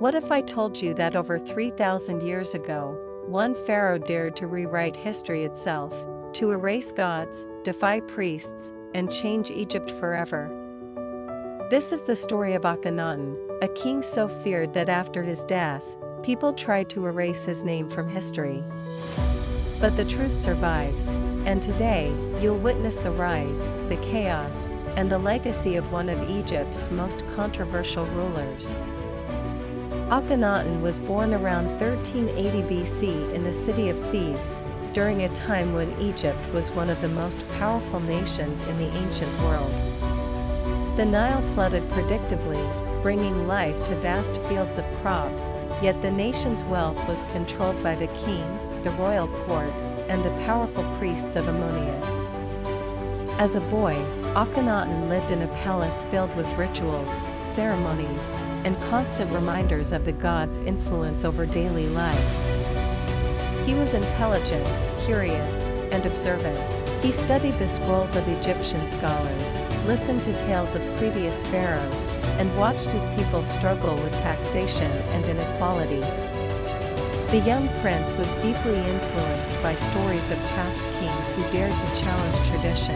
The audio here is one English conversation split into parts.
What if I told you that over 3,000 years ago, one pharaoh dared to rewrite history itself, to erase gods, defy priests, and change Egypt forever? This is the story of Akhenaten, a king so feared that after his death, people tried to erase his name from history. But the truth survives, and today, you'll witness the rise, the chaos, and the legacy of one of Egypt's most controversial rulers. Akhenaten was born around 1380 BC in the city of Thebes, during a time when Egypt was one of the most powerful nations in the ancient world. The Nile flooded predictably, bringing life to vast fields of crops, yet the nation's wealth was controlled by the king, the royal court, and the powerful priests of Ammonius. As a boy, Akhenaten lived in a palace filled with rituals, ceremonies, and constant reminders of the gods' influence over daily life. He was intelligent, curious, and observant. He studied the scrolls of Egyptian scholars, listened to tales of previous pharaohs, and watched his people struggle with taxation and inequality. The young prince was deeply influenced by stories of past kings who dared to challenge tradition: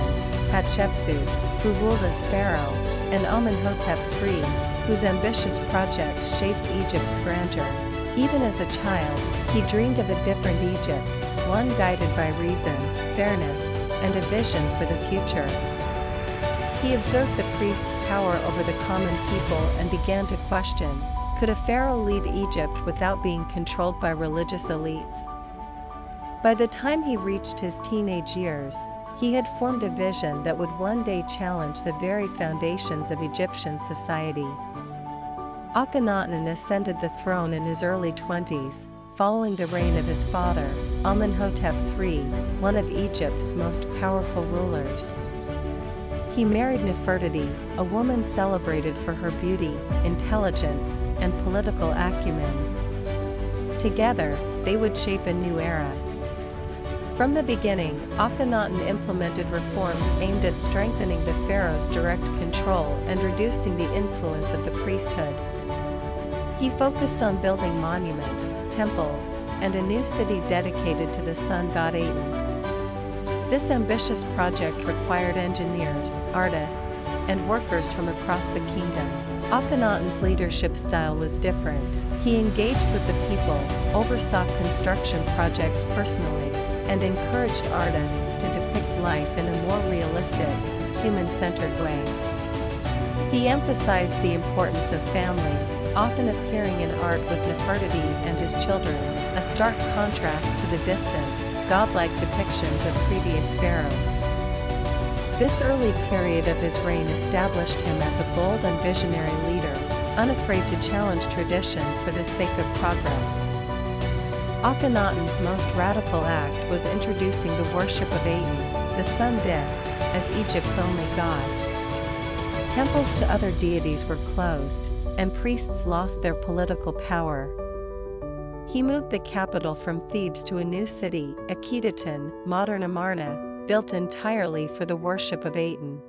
Hatshepsut, who ruled as pharaoh, and Amenhotep III, whose ambitious projects shaped Egypt's grandeur. Even as a child, he dreamed of a different Egypt, one guided by reason, fairness, and a vision for the future. He observed the priests' power over the common people and began to question, could a pharaoh lead Egypt without being controlled by religious elites? By the time he reached his teenage years, he had formed a vision that would one day challenge the very foundations of Egyptian society. Akhenaten ascended the throne in his early 20s, following the reign of his father, Amenhotep III, one of Egypt's most powerful rulers. He married Nefertiti, a woman celebrated for her beauty, intelligence, and political acumen. Together, they would shape a new era. From the beginning, Akhenaten implemented reforms aimed at strengthening the pharaoh's direct control and reducing the influence of the priesthood. He focused on building monuments, temples, and a new city dedicated to the sun god Aten. This ambitious project required engineers, artists, and workers from across the kingdom. Akhenaten's leadership style was different. He engaged with the people, oversaw construction projects personally, and encouraged artists to depict life in a more realistic, human-centered way. He emphasized the importance of family, often appearing in art with Nefertiti and his children, a stark contrast to the distant, godlike depictions of previous pharaohs. This early period of his reign established him as a bold and visionary leader, unafraid to challenge tradition for the sake of progress. Akhenaten's most radical act was introducing the worship of Aten, the sun disk, as Egypt's only god. Temples to other deities were closed, and priests lost their political power. He moved the capital from Thebes to a new city, Akhetaten, modern Amarna, built entirely for the worship of Aten.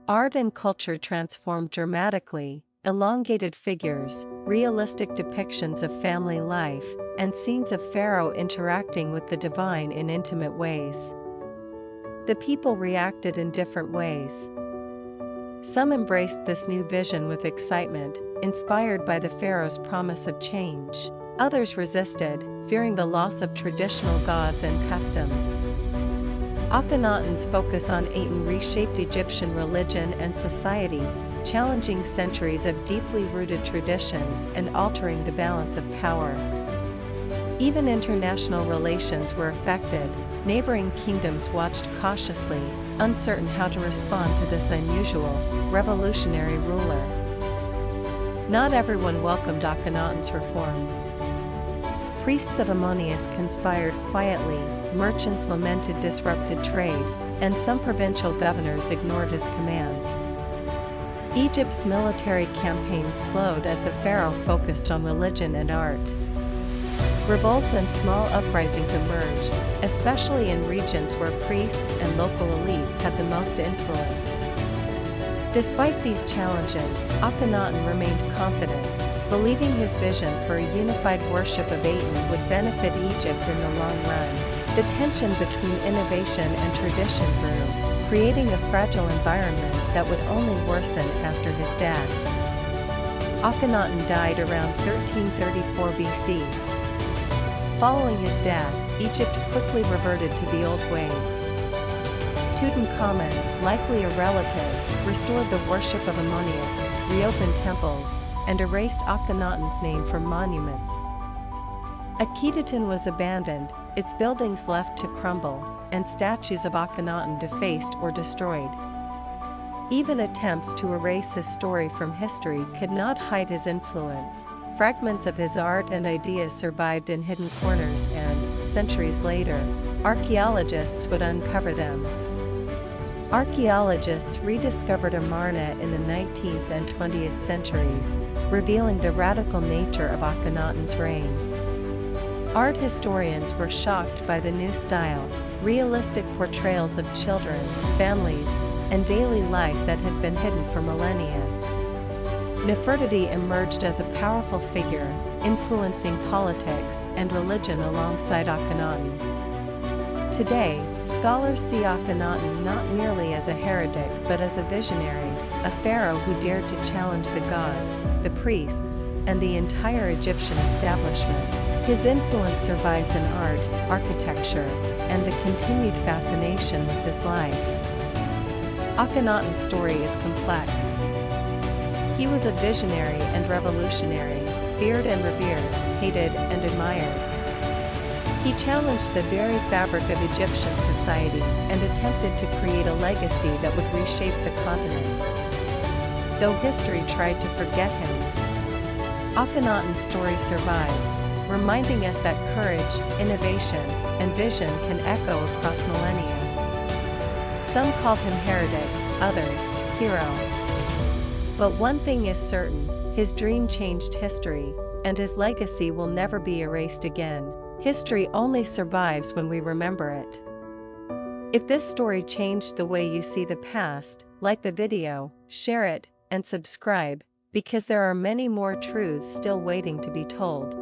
Art and culture transformed dramatically, elongated figures, realistic depictions of family life, and scenes of Pharaoh interacting with the divine in intimate ways. The people reacted in different ways. Some embraced this new vision with excitement, inspired by the Pharaoh's promise of change. Others resisted, fearing the loss of traditional gods and customs. Akhenaten's focus on Aten reshaped Egyptian religion and society, challenging centuries of deeply rooted traditions and altering the balance of power. Even international relations were affected. Neighboring kingdoms watched cautiously, uncertain how to respond to this unusual, revolutionary ruler. Not everyone welcomed Akhenaten's reforms. Priests of Ammonius conspired quietly, merchants lamented disrupted trade, and some provincial governors ignored his commands. Egypt's military campaigns slowed as the pharaoh focused on religion and art. Revolts and small uprisings emerged, especially in regions where priests and local elites had the most influence. Despite these challenges, Akhenaten remained confident. believing his vision for a unified worship of Aten would benefit Egypt in the long run. The tension between innovation and tradition grew, creating a fragile environment that would only worsen after his death. Akhenaten died around 1334 BC. Following his death, Egypt quickly reverted to the old ways. Tutankhamun, likely a relative, restored the worship of Ammonius, reopened temples, and erased Akhenaten's name from monuments. Akhetaten was abandoned, its buildings left to crumble, and statues of Akhenaten defaced or destroyed. Even attempts to erase his story from history could not hide his influence. Fragments of his art and ideas survived in hidden corners and, centuries later, archaeologists would uncover them. Archaeologists rediscovered Amarna in the 19th and 20th centuries, revealing the radical nature of Akhenaten's reign. Art historians were shocked by the new style, realistic portrayals of children, families, and daily life that had been hidden for millennia. Nefertiti emerged as a powerful figure, influencing politics and religion alongside Akhenaten. Today, scholars see Akhenaten not merely as a heretic but as a visionary, a pharaoh who dared to challenge the gods, the priests, and the entire Egyptian establishment. His influence survives in art, architecture, and the continued fascination with his life. Akhenaten's story is complex. He was a visionary and revolutionary, feared and revered, hated and admired. He challenged the very fabric of Egyptian society and attempted to create a legacy that would reshape the continent. Though history tried to forget him, Akhenaten's story survives, reminding us that courage, innovation, and vision can echo across millennia. Some called him heretic, others, hero. But one thing is certain, his dream changed history, and his legacy will never be erased again. History only survives when we remember it. If this story changed the way you see the past, like the video, share it, and subscribe, because there are many more truths still waiting to be told.